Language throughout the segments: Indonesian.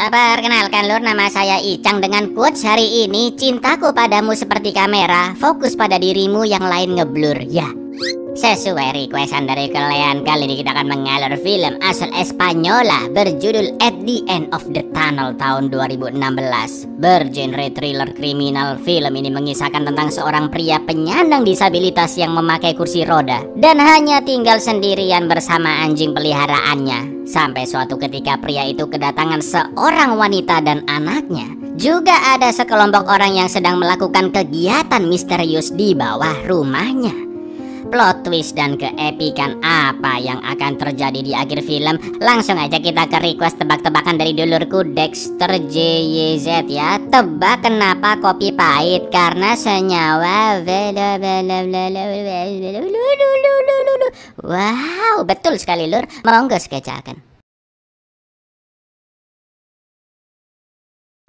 Perkenalkan Lur, nama saya Icang dengan quotes hari ini. Cintaku padamu seperti kamera, fokus pada dirimu, yang lain ngeblur. Ya, sesuai requestan dari kalian, kali ini kita akan mengalur film asal Espanyola berjudul At the End of the Tunnel tahun 2016. Bergenre thriller kriminal, film ini mengisahkan tentang seorang pria penyandang disabilitas yang memakai kursi roda dan hanya tinggal sendirian bersama anjing peliharaannya. Sampai suatu ketika pria itu kedatangan seorang wanita dan anaknya. Juga ada sekelompok orang yang sedang melakukan kegiatan misterius di bawah rumahnya. Plot twist dan keepikan apa yang akan terjadi di akhir film? Langsung aja kita ke request tebak-tebakan dari dulurku Dexter JYZ ya. Tebak kenapa kopi pahit? Karena senyawa. Wow, betul sekali Lur. Monggo sketsakan.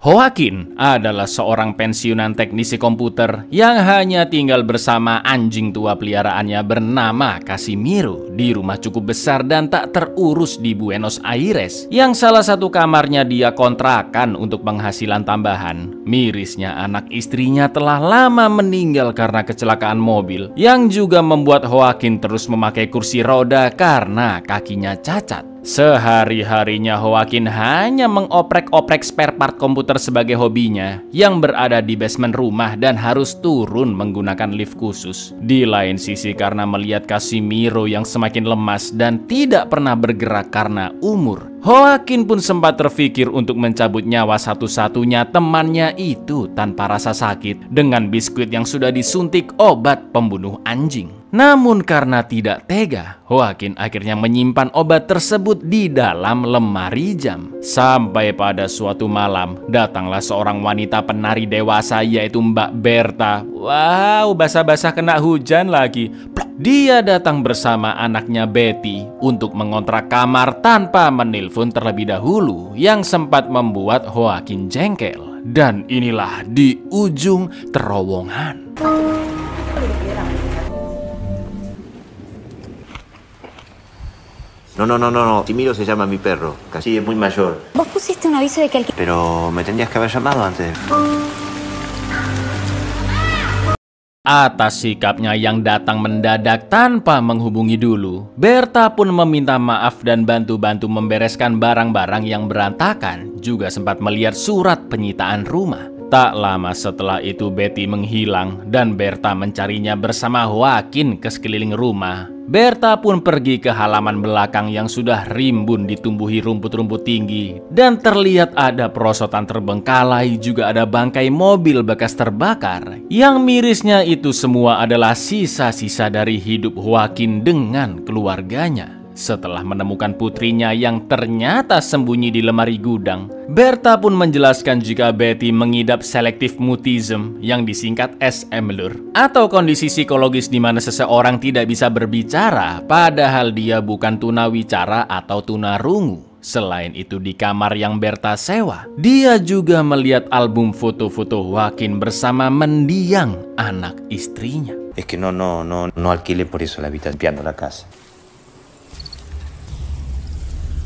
Joaquin adalah seorang pensiunan teknisi komputer yang hanya tinggal bersama anjing tua peliharaannya bernama Casimiro di rumah cukup besar dan tak terurus di Buenos Aires, yang salah satu kamarnya dia kontrakan untuk penghasilan tambahan. Mirisnya anak istrinya telah lama meninggal karena kecelakaan mobil, yang juga membuat Joaquin terus memakai kursi roda karena kakinya cacat. Sehari-harinya Joaquin hanya mengoprek-oprek spare part komputer sebagai hobinya, yang berada di basement rumah dan harus turun menggunakan lift khusus. Di lain sisi, karena melihat Casimiro yang semakin lemas dan tidak pernah bergerak karena umur, Joaquin pun sempat terpikir untuk mencabut nyawa satu-satunya temannya itu tanpa rasa sakit dengan biskuit yang sudah disuntik obat pembunuh anjing. Namun karena tidak tega, Joaquin akhirnya menyimpan obat tersebut di dalam lemari jam. Sampai pada suatu malam, datanglah seorang wanita penari dewasa yaitu Mbak Berta. Wow, basah-basah kena hujan lagi. Dia datang bersama anaknya Betty untuk mengontrak kamar tanpa menelpon terlebih dahulu, yang sempat membuat Joaquin jengkel. Dan inilah di ujung terowongan. No, Casimiro se llama mi perro. Casi es muy mayor. Vos pusiste un aviso de que Pero me tendrías que haber llamado antes. Atas sikapnya yang datang mendadak tanpa menghubungi dulu, Berta pun meminta maaf dan bantu-bantu membereskan barang-barang yang berantakan. Juga sempat melihat surat penyitaan rumah. Tak lama setelah itu Betty menghilang dan Berta mencarinya bersama Joaquin ke sekeliling rumah. Berta pun pergi ke halaman belakang yang sudah rimbun ditumbuhi rumput-rumput tinggi, dan terlihat ada perosotan terbengkalai, juga ada bangkai mobil bekas terbakar. Yang mirisnya itu semua adalah sisa-sisa dari hidup Joaquin dengan keluarganya. Setelah menemukan putrinya yang ternyata sembunyi di lemari gudang, Berta pun menjelaskan jika Betty mengidap selective mutism yang disingkat SM Lur, atau kondisi psikologis di mana seseorang tidak bisa berbicara padahal dia bukan tunawicara atau tunarungu. Selain itu, di kamar yang Berta sewa, dia juga melihat album foto-foto Joaquin bersama mendiang anak istrinya. Es que no alquile por eso la habitación, limpiando la casa.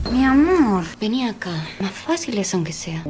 Mi amor, vení acá. Más fácil es aunque sea.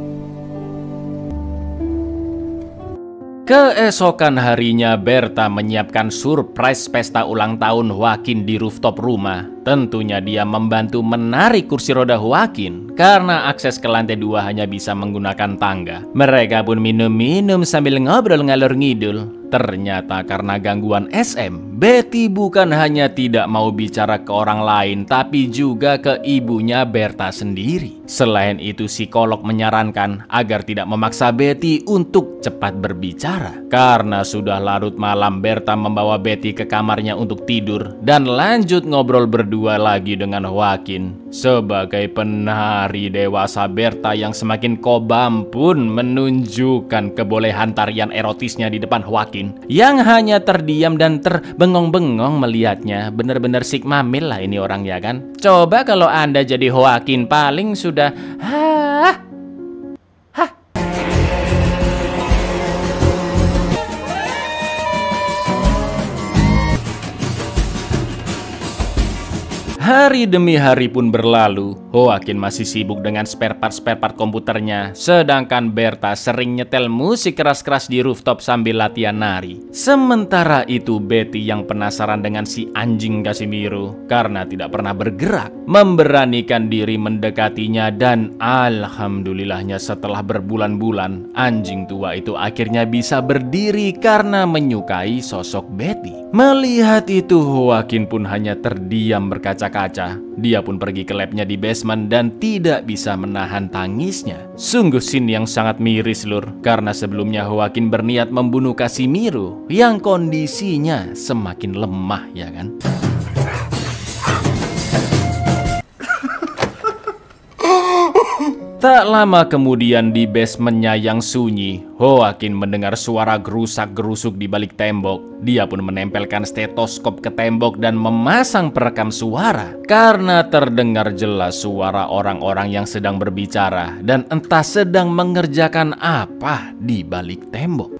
Keesokan harinya, Berta menyiapkan surprise pesta ulang tahun Joaquin di rooftop rumah. Tentunya dia membantu menarik kursi roda Joaquin karena akses ke lantai 2 hanya bisa menggunakan tangga. Mereka pun minum-minum sambil ngobrol ngalor ngidul. Ternyata karena gangguan SM, Betty bukan hanya tidak mau bicara ke orang lain, tapi juga ke ibunya Berta sendiri. Selain itu, psikolog menyarankan agar tidak memaksa Betty untuk cepat berbicara. Karena sudah larut malam, Berta membawa Betty ke kamarnya untuk tidur dan lanjut ngobrol berdua lagi dengan Joaquin. Sebagai penari dewasa, Berta yang semakin kobam pun menunjukkan kebolehan tarian erotisnya di depan Joaquin, yang hanya terdiam dan terbengong-bengong melihatnya. Bener-bener sigma mil lah ini orang, ya kan? Coba kalau Anda jadi Joaquin, paling sudah Hari demi hari pun berlalu, Joaquin masih sibuk dengan spare part komputernya, sedangkan Berta sering nyetel musik keras-keras di rooftop sambil latihan nari. Sementara itu Betty yang penasaran dengan si anjing Casimiro karena tidak pernah bergerak, memberanikan diri mendekatinya dan alhamdulillahnya setelah berbulan-bulan, anjing tua itu akhirnya bisa berdiri karena menyukai sosok Betty. Melihat itu Joaquin pun hanya terdiam berkaca-kaca. Dia pun pergi ke labnya di basement dan tidak bisa menahan tangisnya. Sungguh scene yang sangat miris lur, karena sebelumnya Joaquin berniat membunuh Casimiro yang kondisinya semakin lemah ya kan. Tak lama kemudian di basementnya yang sunyi, Joaquin mendengar suara gerusak-gerusuk di balik tembok. Dia pun menempelkan stetoskop ke tembok dan memasang perekam suara karena terdengar jelas suara orang-orang yang sedang berbicara dan entah sedang mengerjakan apa di balik tembok.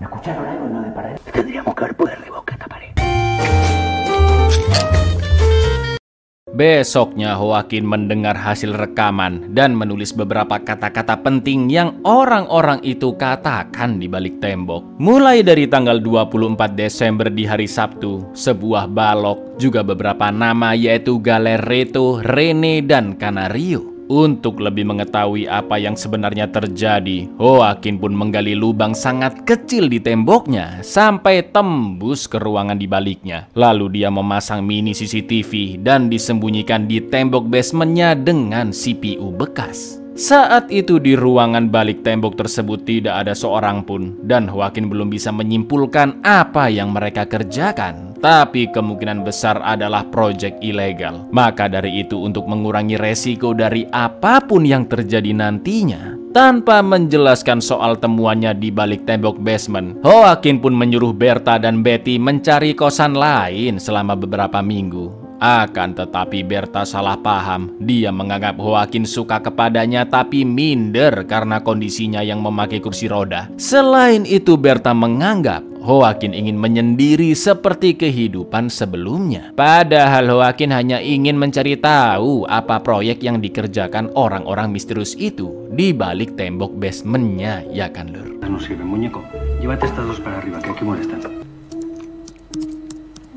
Besoknya Joaquin mendengar hasil rekaman dan menulis beberapa kata-kata penting yang orang-orang itu katakan di balik tembok. Mulai dari tanggal 24 Desember di hari Sabtu, sebuah balok, juga beberapa nama yaitu Galereto, Rene, dan Canario. Untuk lebih mengetahui apa yang sebenarnya terjadi, Joaquin pun menggali lubang sangat kecil di temboknya sampai tembus ke ruangan di baliknya. Lalu dia memasang mini CCTV dan disembunyikan di tembok basementnya dengan CPU bekas. Saat itu di ruangan balik tembok tersebut tidak ada seorang pun dan Joaquin belum bisa menyimpulkan apa yang mereka kerjakan. Tapi kemungkinan besar adalah proyek ilegal. Maka dari itu untuk mengurangi resiko dari apapun yang terjadi nantinya, tanpa menjelaskan soal temuannya di balik tembok basement, Joaquin pun menyuruh Berta dan Betty mencari kosan lain selama beberapa minggu. Akan tetapi Berta salah paham. Dia menganggap Joaquin suka kepadanya tapi minder karena kondisinya yang memakai kursi roda. Selain itu Berta menganggap Joaquin ingin menyendiri seperti kehidupan sebelumnya. Padahal Joaquin hanya ingin mencari tahu apa proyek yang dikerjakan orang-orang misterius itu di balik tembok basementnya, ya kan lur? No sirve, muñeco. Llévate estas dos para arriba, que aquí molestan.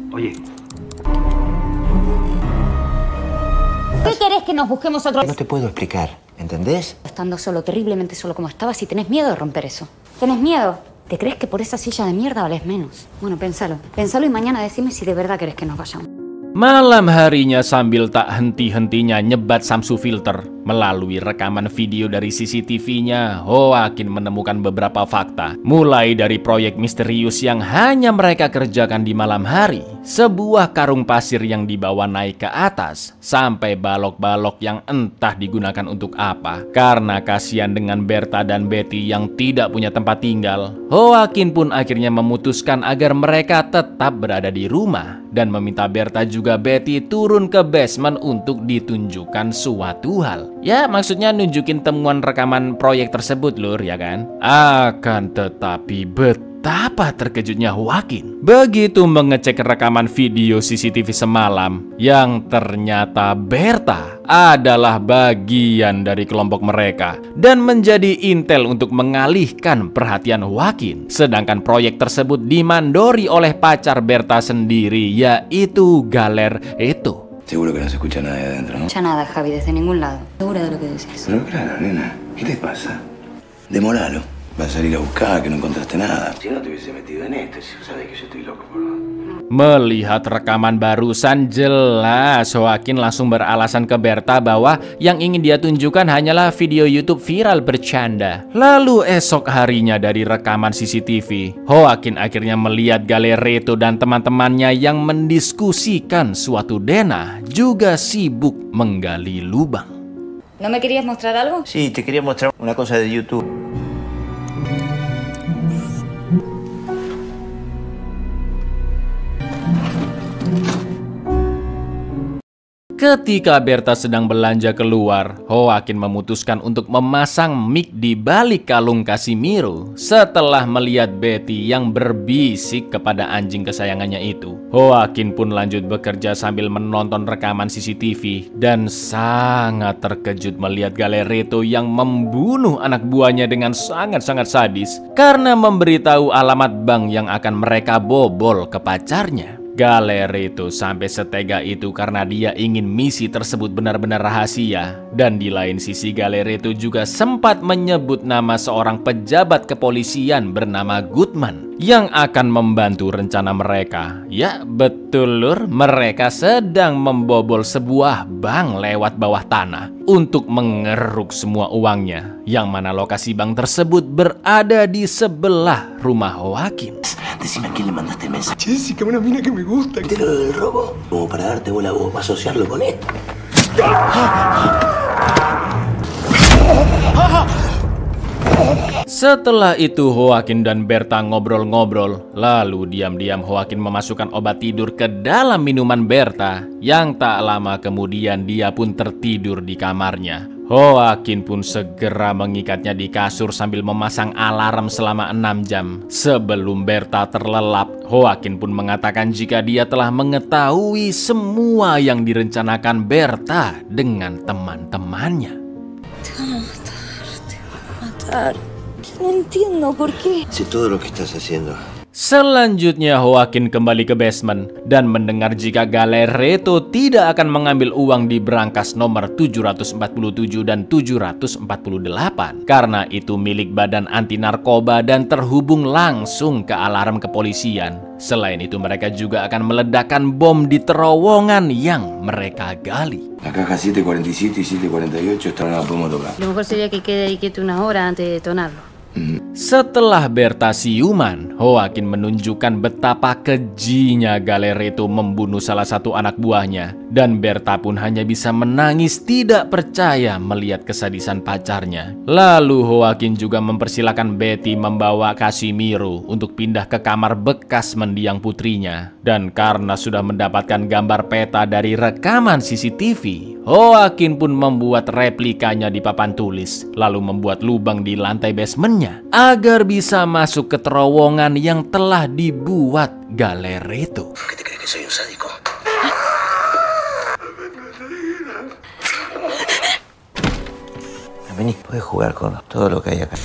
Oye. ¿Qué querés que nos busquemos otro? No te puedo explicar, ¿entendés? Estando solo, terriblemente solo como estabas y tenés miedo de romper eso. ¿Tenés miedo? ¿Te crees que por esa silla de mierda vales menos? Bueno, pensalo. Pensalo y mañana decime si de verdad querés que nos vayamos. Malam harinya sambil tak henti-hentinya nyebat Samsu filter, melalui rekaman video dari CCTV-nya, Joaquin menemukan beberapa fakta. Mulai dari proyek misterius yang hanya mereka kerjakan di malam hari, sebuah karung pasir yang dibawa naik ke atas, sampai balok-balok yang entah digunakan untuk apa. Karena kasihan dengan Berta dan Betty yang tidak punya tempat tinggal, Joaquin pun akhirnya memutuskan agar mereka tetap berada di rumah dan meminta Berta juga Betty turun ke basement untuk ditunjukkan suatu hal. Ya maksudnya nunjukin temuan rekaman proyek tersebut lur, ya kan? Akan tetapi betapa terkejutnya Joaquin begitu mengecek rekaman video CCTV semalam yang ternyata Berta adalah bagian dari kelompok mereka dan menjadi intel untuk mengalihkan perhatian Joaquin. Sedangkan proyek tersebut dimandori oleh pacar Berta sendiri, yaitu Galereto. Seguro que no se escucha nada de adentro, ¿no? Ya nada, Javi, desde ningún lado. Segura de lo que decís. Pero claro, nena, ¿qué te pasa? Demoralo. Vas a salir a buscar que no encontraste nada. Si no te hubiese metido en esto, si sabes que yo estoy loco por vos. Melihat rekaman barusan, jelas Joaquin langsung beralasan ke Berta bahwa yang ingin dia tunjukkan hanyalah video YouTube viral bercanda. Lalu esok harinya dari rekaman CCTV, Joaquin akhirnya melihat Galereto dan teman-temannya yang mendiskusikan suatu denah juga sibuk menggali lubang. ¿No me querías mostrar algo? Sí, te quería mostrar una cosa de YouTube. Ketika Berta sedang belanja keluar, Joaquin memutuskan untuk memasang mic di balik kalung Casimiro setelah melihat Betty yang berbisik kepada anjing kesayangannya itu. Joaquin pun lanjut bekerja sambil menonton rekaman CCTV dan sangat terkejut melihat Galereto yang membunuh anak buahnya dengan sangat-sangat sadis karena memberitahu alamat bank yang akan mereka bobol ke pacarnya. Galereto sampai setega itu karena dia ingin misi tersebut benar-benar rahasia. Dan di lain sisi Galereto juga sempat menyebut nama seorang pejabat kepolisian bernama Goodman yang akan membantu rencana mereka. Ya betul lur, mereka sedang membobol sebuah bank lewat bawah tanah untuk mengeruk semua uangnya, yang mana lokasi bank tersebut berada di sebelah rumah Joaquin. Decime a quién le mandaste el mensaje. Jessica, una mina que me gusta. ¿Te lo del robo? Como para darte bola vos, para asociarlo con él. Setelah itu Joaquin dan Berta ngobrol-ngobrol. Lalu diam-diam Joaquin memasukkan obat tidur ke dalam minuman Berta. Yang tak lama kemudian dia pun tertidur di kamarnya. Joaquin pun segera mengikatnya di kasur sambil memasang alarm selama 6 jam. Sebelum Berta terlelap, Joaquin pun mengatakan jika dia telah mengetahui semua yang direncanakan Berta dengan teman-temannya. No entiendo por qué. Sé todo lo que estás haciendo. Selanjutnya Joaquin kembali ke basement dan mendengar jika Galereto tidak akan mengambil uang di brankas nomor 747 dan 748 karena itu milik badan anti narkoba dan terhubung langsung ke alarm kepolisian. Selain itu mereka juga akan meledakkan bom di terowongan yang mereka gali. La caja 747 y 748 esta no la podemos tocar. Lo mejor sería que quede ahí quieto unas horas antes de detonarlo. Setelah Berta siuman, Joaquin menunjukkan betapa kejinya Galereto membunuh salah satu anak buahnya. Dan Berta pun hanya bisa menangis tidak percaya melihat kesadisan pacarnya. Lalu Joaquin juga mempersilahkan Betty membawa Casimiro untuk pindah ke kamar bekas mendiang putrinya. Dan karena sudah mendapatkan gambar peta dari rekaman CCTV, Joaquin pun membuat replikanya di papan tulis, lalu membuat lubang di lantai basementnya agar bisa masuk ke terowongan yang telah dibuat Galereto. ¿Qué te crees que soy un sádico? Vení, puedes jugar con todo lo que hay acá.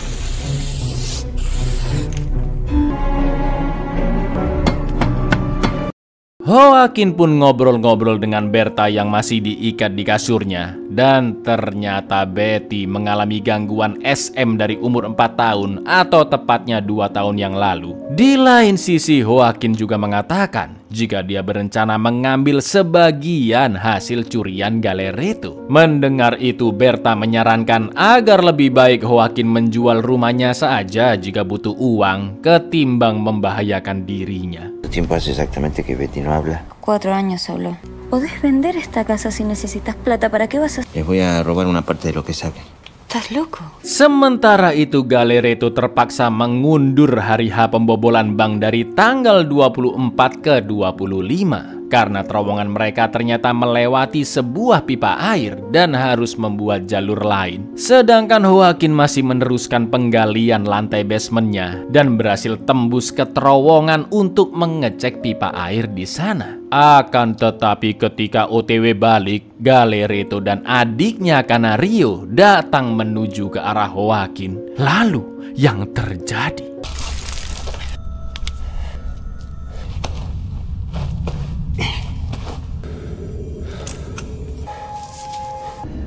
Joaquin pun ngobrol-ngobrol dengan Berta yang masih diikat di kasurnya. Dan ternyata Betty mengalami gangguan SM dari umur 4 tahun atau tepatnya 2 tahun yang lalu. Di lain sisi Joaquin juga mengatakan jika dia berencana mengambil sebagian hasil curian Galereto. Mendengar itu Berta menyarankan agar lebih baik Joaquin menjual rumahnya saja jika butuh uang ketimbang membahayakan dirinya. ¿Cuánto tiempo hace exactamente que Betty no habla? 4 años solo. Podés vender esta casa si necesitas plata. ¿Para qué vas a...? Les voy a robar una parte de lo que saquen. ¿Estás loco? Sementara itu Galereto terpaksa mengundur hari H pembobolan bank dari tanggal 24 ke 25 karena terowongan mereka ternyata melewati sebuah pipa air dan harus membuat jalur lain. Sedangkan Joaquin masih meneruskan penggalian lantai basementnya dan berhasil tembus ke terowongan untuk mengecek pipa air di sana. Akan tetapi ketika OTW balik, Galereto dan adiknya Canario datang menuju ke arah Joaquin. Lalu yang terjadi?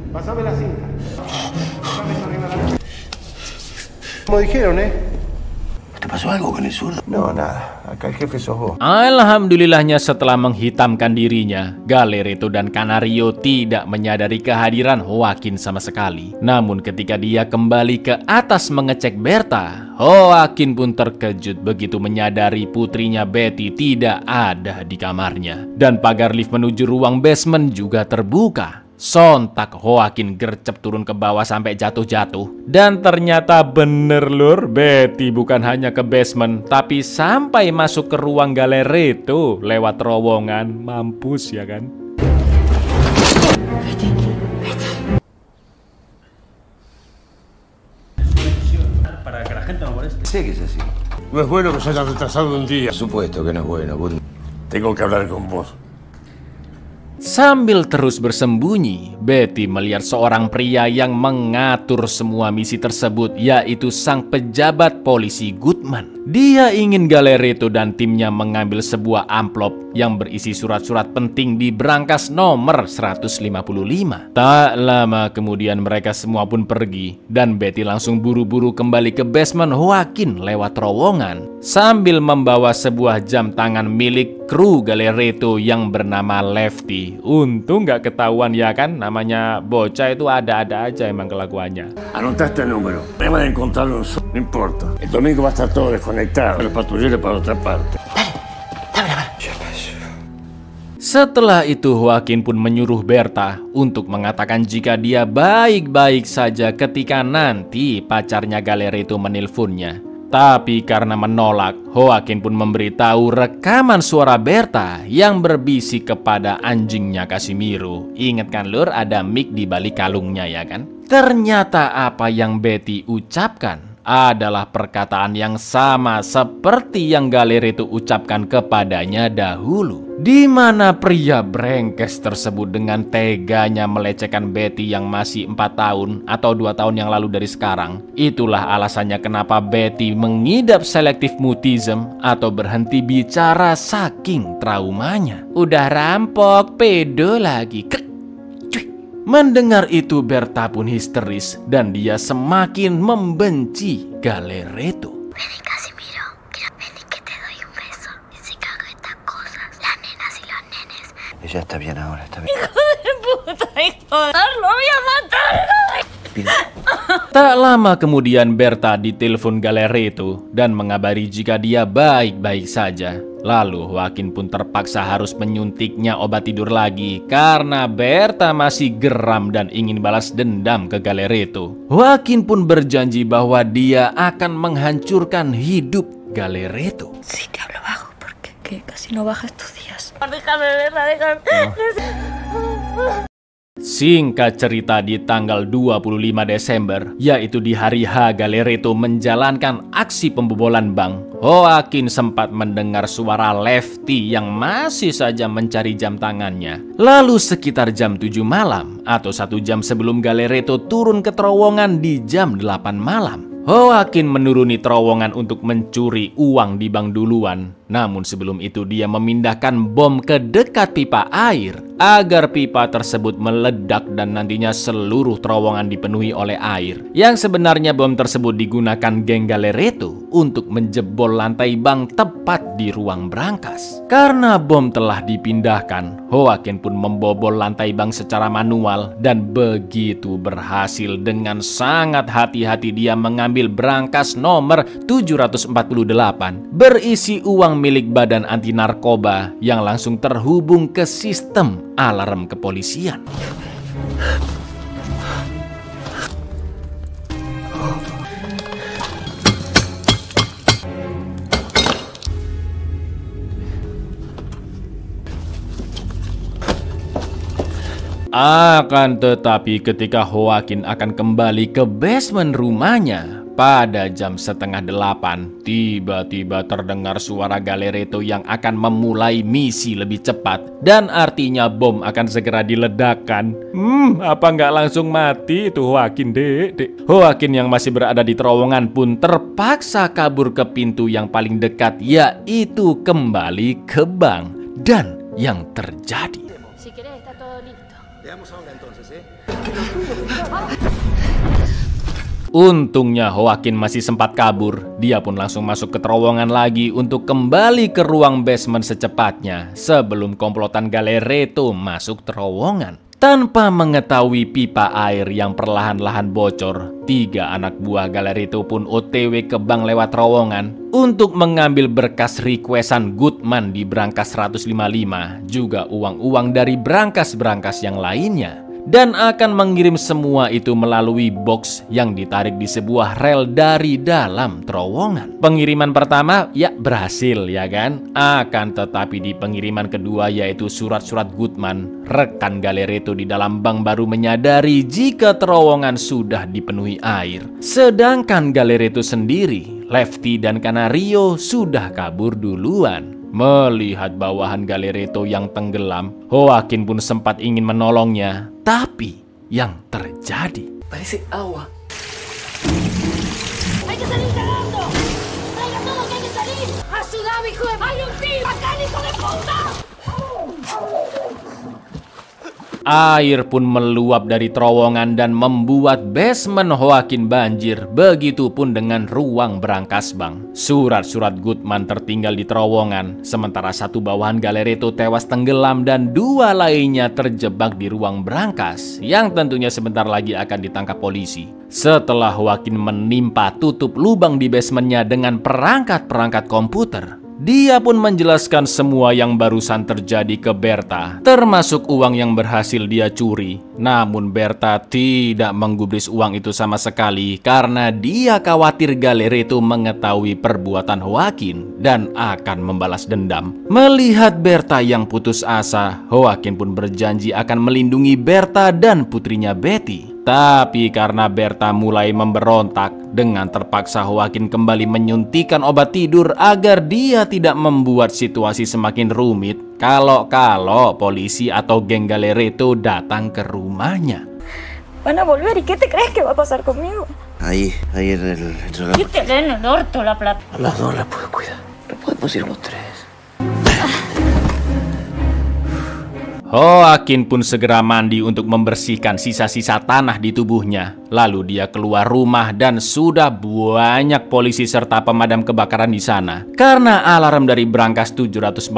Pasame la cinta. Como dijeron, ¿Te pasó algo con el zurdo? No, nada. Acá el jefe sos vos. Alhamdulillahnya setelah menghitamkan dirinya, Galereto dan Canario tidak menyadari kehadiran Joaquin sama sekali. Namun ketika dia kembali ke atas mengecek Berta, Joaquin pun terkejut begitu menyadari putrinya Betty tidak ada di kamarnya. Dan pagar lift menuju ruang basement juga terbuka. Sontak Joaquin gercep turun ke bawah sampai jatuh-jatuh. Dan ternyata bener lur, Betty bukan hanya ke basement, tapi sampai masuk ke ruang Galereto lewat terowongan. Mampus ya kan? para que la gente no moleste. Sé que es así. No es bueno que se haya retrasado un día. Por supuesto que no es bueno, Bund. Tengo que hablar con vos. Sambil terus bersembunyi, Betty melihat seorang pria yang mengatur semua misi tersebut, yaitu sang pejabat polisi Goodman. Dia ingin Galeretto dan timnya mengambil sebuah amplop yang berisi surat-surat penting di brankas nomor 155. Tak lama kemudian mereka semua pun pergi, dan Betty langsung buru-buru kembali ke basement Joaquin lewat terowongan sambil membawa sebuah jam tangan milik kru Galeretto yang bernama Lefty. Untung gak ketahuan ya kan, namanya bocah itu ada-ada aja emang kelakuannya. Anotaste el número. Problema de encontrarlo no importa. El domingo va a estar todo desconectado. Los patrulleros para otra parte. Setelah itu Joaquin pun menyuruh Berta untuk mengatakan jika dia baik-baik saja ketika nanti pacarnya Galeretto menelponnya. Tapi karena menolak, Joaquin pun memberitahu rekaman suara Berta yang berbisik kepada anjingnya Casimiro. Ingat kan lur, ada mic di balik kalungnya ya kan? Ternyata apa yang Betty ucapkan adalah perkataan yang sama seperti yang Galeretto ucapkan kepadanya dahulu, di mana pria brengkes tersebut dengan teganya melecehkan Betty yang masih 4 tahun atau 2 tahun yang lalu dari sekarang. Itulah alasannya kenapa Betty mengidap selective mutism atau berhenti bicara saking traumanya. Udah rampok, pedo lagi. Mendengar itu Berta pun histeris dan dia semakin membenci Galeretto. Vení, Casimiro, vení que te doy un beso. Y si cago estas cosas, las nenas y los nenes. Ella está bien ahora, está bien. Hijo de puta, hijo de... ¡Lo voy a matar! Tak lama kemudian Berta ditelepon Galeretto dan mengabari jika dia baik-baik saja. Lalu Joaquin pun terpaksa harus menyuntiknya obat tidur lagi karena Berta masih geram dan ingin balas dendam ke Galeretto. Joaquin pun berjanji bahwa dia akan menghancurkan hidup Galeretto. Sí, te hablo bajo porque casi no baja estos días. Déjame verla, déjame. Singkat cerita, di tanggal 25 Desember, yaitu di hari H Galeretto menjalankan aksi pembobolan bank, Joaquin sempat mendengar suara Lefty yang masih saja mencari jam tangannya. Lalu sekitar jam 7 malam atau 1 jam sebelum Galeretto turun ke terowongan di jam 8 malam, Joaquin menuruni terowongan untuk mencuri uang di bank duluan. Namun sebelum itu dia memindahkan bom ke dekat pipa air agar pipa tersebut meledak dan nantinya seluruh terowongan dipenuhi oleh air. Yang sebenarnya bom tersebut digunakan geng Galeretto untuk menjebol lantai bank tepat di ruang brankas. Karena bom telah dipindahkan, Joaquin pun membobol lantai bank secara manual dan begitu berhasil. Dengan sangat hati-hati dia mengambil brankas nomor 748 berisi uang milik Badan Anti Narkoba yang langsung terhubung ke sistem alarm kepolisian. Akan tetapi ketika Joaquin akan kembali ke basement rumahnya pada jam 7:30, tiba-tiba terdengar suara Galeretto yang akan memulai misi lebih cepat dan artinya bom akan segera diledakkan. Apa nggak langsung mati itu Joaquin, dek? Joaquin yang masih berada di terowongan pun terpaksa kabur ke pintu yang paling dekat, yaitu kembali ke bank. Dan yang terjadi, untungnya Joaquin masih sempat kabur. Dia pun langsung masuk ke terowongan lagi untuk kembali ke ruang basement secepatnya sebelum komplotan Galeretto masuk terowongan. Tanpa mengetahui pipa air yang perlahan-lahan bocor, 3 anak buah Galeretto pun OTW ke bank lewat terowongan untuk mengambil berkas requestan Goodman di brankas 155, juga uang-uang dari brankas-brankas yang lainnya. dan akan mengirim semua itu melalui box yang ditarik di sebuah rel dari dalam terowongan. Pengiriman pertama ya berhasil ya kan? Akan tetapi di pengiriman kedua, yaitu surat-surat Goodman, rekan Galeretto di dalam bank baru menyadari jika terowongan sudah dipenuhi air. Sedangkan Galeretto sendiri, Lefty dan Canario sudah kabur duluan. Melihat bawahan Galeretto yang tenggelam, Joaquin pun sempat ingin menolongnya. Tapi yang terjadi, Parece agua. ¡Hay que salir cagando! ¡Traiga todo que hay que salir! ¡Ayudame, hijo de... ¡Hay un tío acá, hijo de puta! air pun meluap dari terowongan dan membuat basement Joaquin banjir. Begitupun dengan ruang berangkas bank. Surat-surat Goodman tertinggal di terowongan, sementara satu bawahan Galeretto tewas tenggelam dan dua lainnya terjebak di ruang berangkas yang tentunya sebentar lagi akan ditangkap polisi. Setelah Joaquin menimpa tutup lubang di basementnya dengan perangkat-perangkat komputer, dia pun menjelaskan semua yang barusan terjadi ke Berta, termasuk uang yang berhasil dia curi. Namun Berta tidak menggubris uang itu sama sekali karena dia khawatir Galeretto mengetahui perbuatan Joaquin dan akan membalas dendam. Melihat Berta yang putus asa, Joaquin pun berjanji akan melindungi Berta dan putrinya Betty. Tapi karena Berta mulai memberontak, dengan terpaksa Joaquin kembali menyuntikkan obat tidur agar dia tidak membuat situasi semakin rumit kalau polisi atau geng Galeretto datang ke rumahnya. Van a volver y ¿qué te crees que va a pasar conmigo? Ahí en el... ¿Qué te leen el orto la plata? A las dos la puedo cuidar. No podemos ir los tres. Joaquin pun segera mandi untuk membersihkan sisa-sisa tanah di tubuhnya. Lalu dia keluar rumah dan sudah banyak polisi serta pemadam kebakaran di sana. Karena alarm dari brankas 748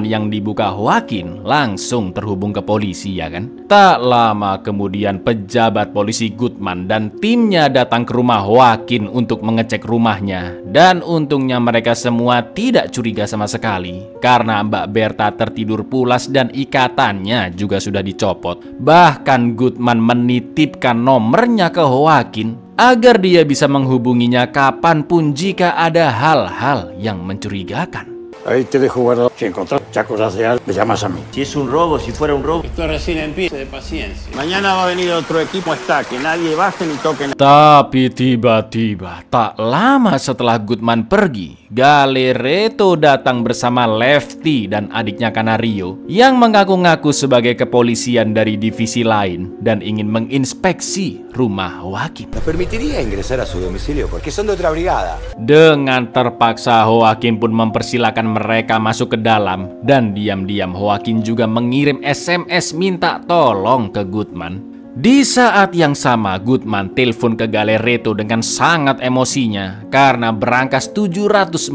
yang dibuka Joaquin langsung terhubung ke polisi ya kan. Tak lama kemudian pejabat polisi Goodman dan timnya datang ke rumah Joaquin untuk mengecek rumahnya. Dan untungnya mereka semua tidak curiga sama sekali karena Mbak Berta tertidur pulas dan ikatannya juga sudah dicopot. Bahkan Goodman menitipkan nomornya ke Joaquin agar dia bisa menghubunginya kapanpun jika ada hal-hal yang mencurigakan. Ahí te dejo guardado. Si encontrás chacos de algo, me llamas a mí. Si es un robo, si fuera un robo. Esto recién empieza, de paciencia. Mañana va a venir otro equipo, está, que nadie baje ni toque. Tapi tiba-tiba, tak lama setelah Goodman pergi, Galeretto datang bersama Lefty dan adiknya Canario yang mengaku-ngaku sebagai kepolisian dari divisi lain dan ingin menginspeksi rumah Joaquin. ¿Nos permitiría ingresar a su domicilio? Porque son de otra brigada. Dengan terpaksa Joaquin pun mempersilahkan mereka masuk ke dalam dan diam-diam Joaquin juga mengirim SMS minta tolong ke Goodman. Di saat yang sama Goodman telepon ke Galeretto dengan sangat emosinya karena brankas 748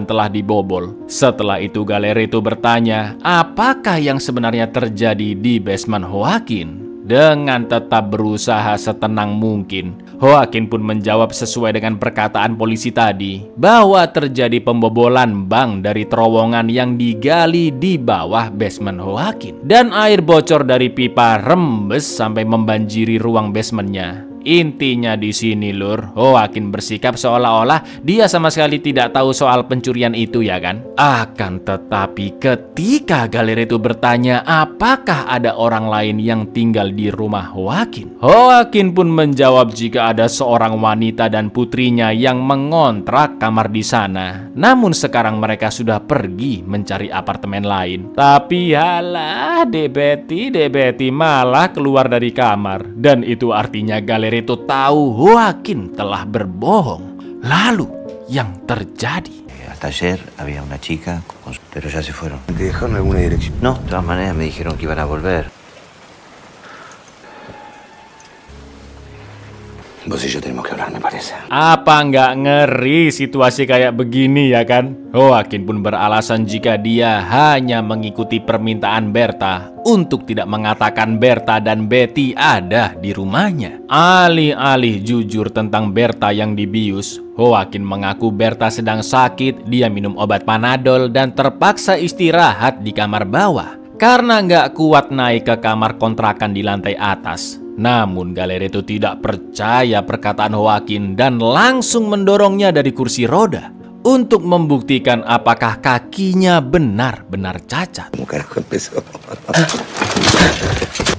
telah dibobol. Setelah itu Galeretto bertanya apakah yang sebenarnya terjadi di basement Joaquin. Dengan tetap berusaha setenang mungkin, Joaquin pun menjawab sesuai dengan perkataan polisi tadi bahwa terjadi pembobolan bank dari terowongan yang digali di bawah basement Joaquin. Dan air bocor dari pipa rembes sampai membanjiri ruang basementnya. Intinya di sini lur, Joaquin bersikap seolah-olah dia sama sekali tidak tahu soal pencurian itu ya kan. Akan tetapi ketika Galeretto bertanya apakah ada orang lain yang tinggal di rumah Joaquin pun menjawab jika ada seorang wanita dan putrinya yang mengontrak kamar di sana. Namun sekarang mereka sudah pergi mencari apartemen lain. Tapi halah, Dek Betty malah keluar dari kamar. Dan itu artinya Galeretto tahu Joaquin telah berbohong. Lalu yang terjadi? Hasta ayer había una chica, pero ya se fueron. ¿Te dejaron alguna dirección? No, de todas maneras me dijeron que iban a volver. Vos y yo tenemos que hablar, me parece. Apa nggak ngeri situasi kayak begini ya kan? Joaquin pun beralasan jika dia hanya mengikuti permintaan Berta untuk tidak mengatakan Berta dan Betty ada di rumahnya. Alih-alih jujur tentang Berta yang dibius, Joaquin mengaku Berta sedang sakit, dia minum obat Panadol dan terpaksa istirahat di kamar bawah. karena nggak kuat naik ke kamar kontrakan di lantai atas. Namun Galeretto tidak percaya perkataan Joaquin dan langsung mendorongnya dari kursi roda untuk membuktikan apakah kakinya benar-benar cacat.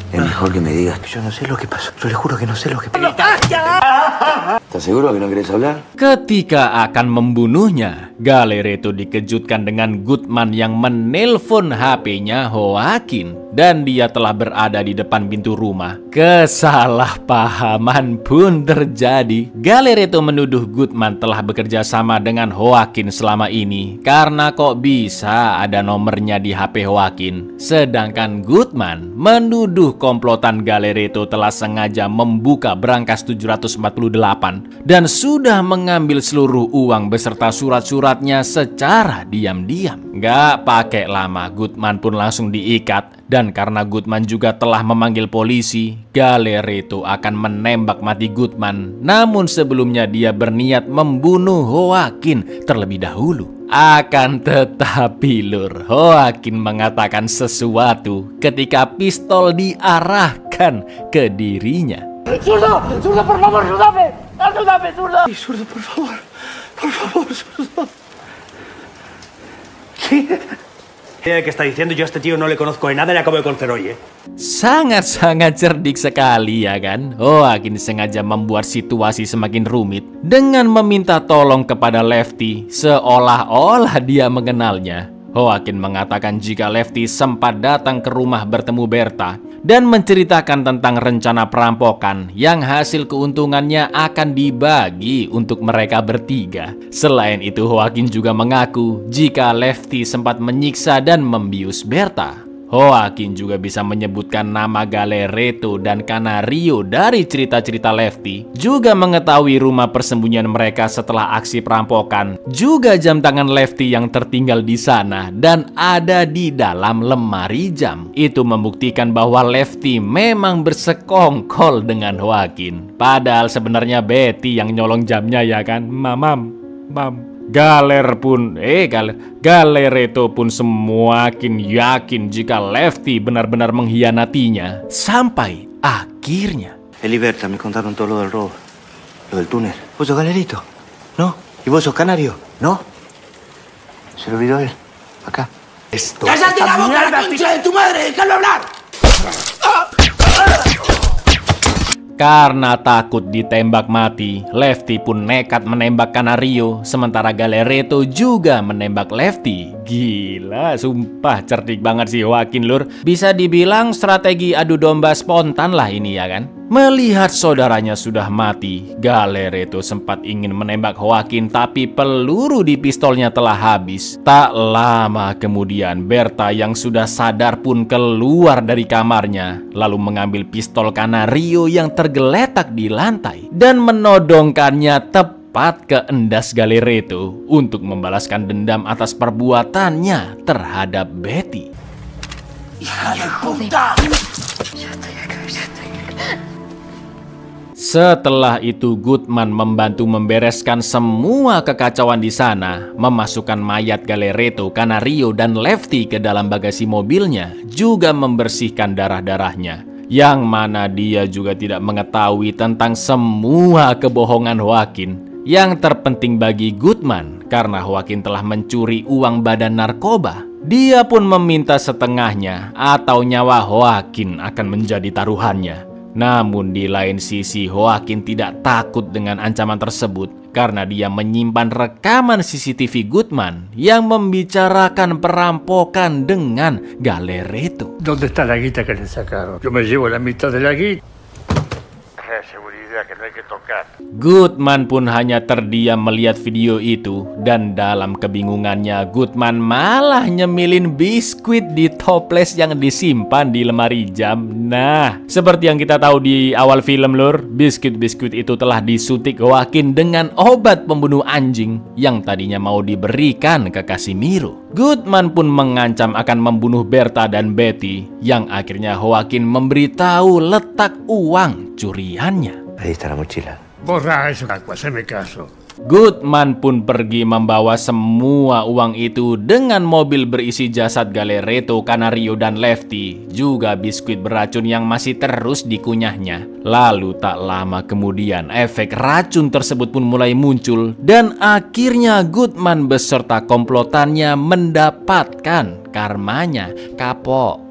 Es mejor que me digas que yo no sé lo que pasó. Yo le juro que no sé lo que pasó. ¿Estás seguro que no querés hablar? Ketika akan membunuhnya, Galeretto dikejutkan dengan Goodman yang menelpon HP-nya Joaquin dan dia telah berada di depan pintu rumah. Kesalahpahaman pun terjadi. Galeretto menuduh Goodman telah bekerja sama dengan Joaquin selama ini karena kok bisa ada nomornya di HP Joaquin. Sedangkan Goodman menuduh komplotan Galeretto telah sengaja membuka brankas 748 dan sudah mengambil seluruh uang beserta surat-suratnya secara diam-diam. Gak pakai lama, Goodman pun langsung diikat. Dan karena Goodman juga telah memanggil polisi, Galeretto akan menembak mati Goodman. Namun sebelumnya dia berniat membunuh Joaquin terlebih dahulu. Akan tetapi Lur, Joaquin mengatakan sesuatu ketika pistol diarahkan ke dirinya. ¡Zurdo! ¡Zurdo, por favor, ayúdame! ¡Ayúdame, zurdo! Sí, zurdo, por favor. Por favor, zurdo. ¿Qué? ¿Qué está diciendo? Yo a este tío no le conozco de nada y le acabo de conocer hoy, Sangat-sangat cerdik sekali ya kan? Joaquin sengaja membuat situasi semakin rumit dengan meminta tolong kepada Lefty seolah-olah dia mengenalnya. Joaquin mengatakan jika Lefty sempat datang ke rumah bertemu Berta dan menceritakan tentang rencana perampokan yang hasil keuntungannya akan dibagi untuk mereka bertiga. Selain itu, Joaquin juga mengaku jika Lefty sempat menyiksa dan membius Berta. Joaquin juga bisa menyebutkan nama Galeretto dan Canario dari cerita-cerita Lefty, juga mengetahui rumah persembunyian mereka setelah aksi perampokan, juga jam tangan Lefty yang tertinggal di sana dan ada di dalam lemari jam. Itu membuktikan bahwa Lefty memang bersekongkol dengan Joaquin. Padahal sebenarnya Betty yang nyolong jamnya ya kan, Mam. Galeretto pun semakin yakin jika Lefty benar-benar mengkhianatinya. Sampai akhirnya Eliberta, me contaron todo lo del robo. Lo del túnel. ¿Vos sos Galerito? ¿No? ¿Y vos sos Canario? ¿No? Se lo olvidó él. Acá. Esto. ¡Cállate la boca, la concha de tu madre! ¡Déjalo hablar! Karena takut ditembak mati, Lefty pun nekat menembak Canario, sementara Galeretto juga menembak Lefty. Gila, sumpah cerdik banget sih Joaquin Lur. Bisa dibilang strategi adu domba spontan lah ini ya kan. Melihat saudaranya sudah mati, Galeretto sempat ingin menembak Joaquin tapi peluru di pistolnya telah habis. Tak lama kemudian Berta yang sudah sadar pun keluar dari kamarnya, lalu mengambil pistol Canario yang tergeletak di lantai dan menodongkannya tepat ke endas Galeretto untuk membalaskan dendam atas perbuatannya terhadap Betty. ¡Hija de puta! Setelah itu Goodman membantu membereskan semua kekacauan di sana, memasukkan mayat Galeretto, Canario, dan Lefty ke dalam bagasi mobilnya, juga membersihkan darah-darahnya. Yang mana dia juga tidak mengetahui tentang semua kebohongan Joaquin. Yang terpenting bagi Goodman, karena Joaquin telah mencuri uang badan narkoba, dia pun meminta setengahnya atau nyawa Joaquin akan menjadi taruhannya. Namun di lain sisi Joaquin tidak takut dengan ancaman tersebut karena dia menyimpan rekaman CCTV Goodman yang membicarakan perampokan dengan Galeretto. ¿Dónde está la guita que le sacaron? Yo me llevo la mitad de la guita. Seguridad que no hay que tocar. Goodman pun hanya terdiam melihat video itu, dan dalam kebingungannya Goodman malah nyemilin biskuit di toples yang disimpan di lemari jam. Nah, seperti yang kita tahu di awal film Lur, biskuit-biskuit itu telah disuntik Joaquin dengan obat pembunuh anjing yang tadinya mau diberikan ke Casimiro. Goodman pun mengancam akan membunuh Berta dan Betty, yang akhirnya Joaquin memberitahu letak uang curiannya. Ahí está la mochila. Borra eso, haceme caso. Goodman pun pergi membawa semua uang itu dengan mobil berisi jasad Galereto, Canario, dan Lefty, juga biskuit beracun yang masih terus dikunyahnya. Lalu tak lama kemudian efek racun tersebut pun mulai muncul dan akhirnya Goodman beserta komplotannya mendapatkan karmanya, kapok.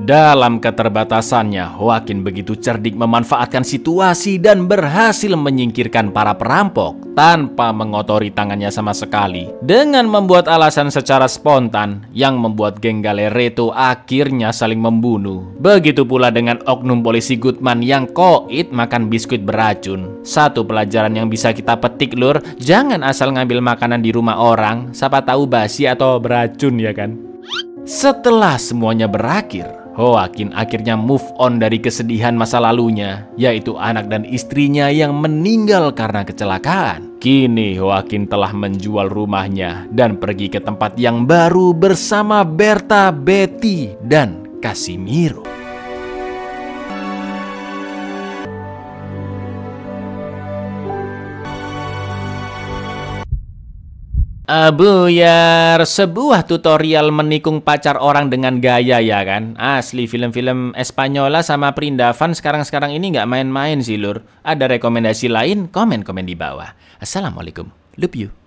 Dalam keterbatasannya, Joaquin begitu cerdik memanfaatkan situasi dan berhasil menyingkirkan para perampok tanpa mengotori tangannya sama sekali. Dengan membuat alasan secara spontan yang membuat geng Galereto akhirnya saling membunuh. Begitu pula dengan oknum polisi Goodman yang koit makan biskuit beracun. Satu pelajaran yang bisa kita petik, lur, jangan asal ngambil makanan di rumah orang, siapa tahu basi atau beracun ya kan. Setelah semuanya berakhir, Joaquin akhirnya move on dari kesedihan masa lalunya, yaitu anak dan istrinya yang meninggal karena kecelakaan. Kini Joaquin telah menjual rumahnya dan pergi ke tempat yang baru bersama Berta, Betty, dan Casimiro. Buyar, sebuah tutorial menikung pacar orang dengan gaya ya kan. Asli film-film Espanyola sama Perindavan sekarang-sekarang ini nggak main-main sih lur. Ada rekomendasi lain? Komen-komen di bawah. Assalamualaikum, love you.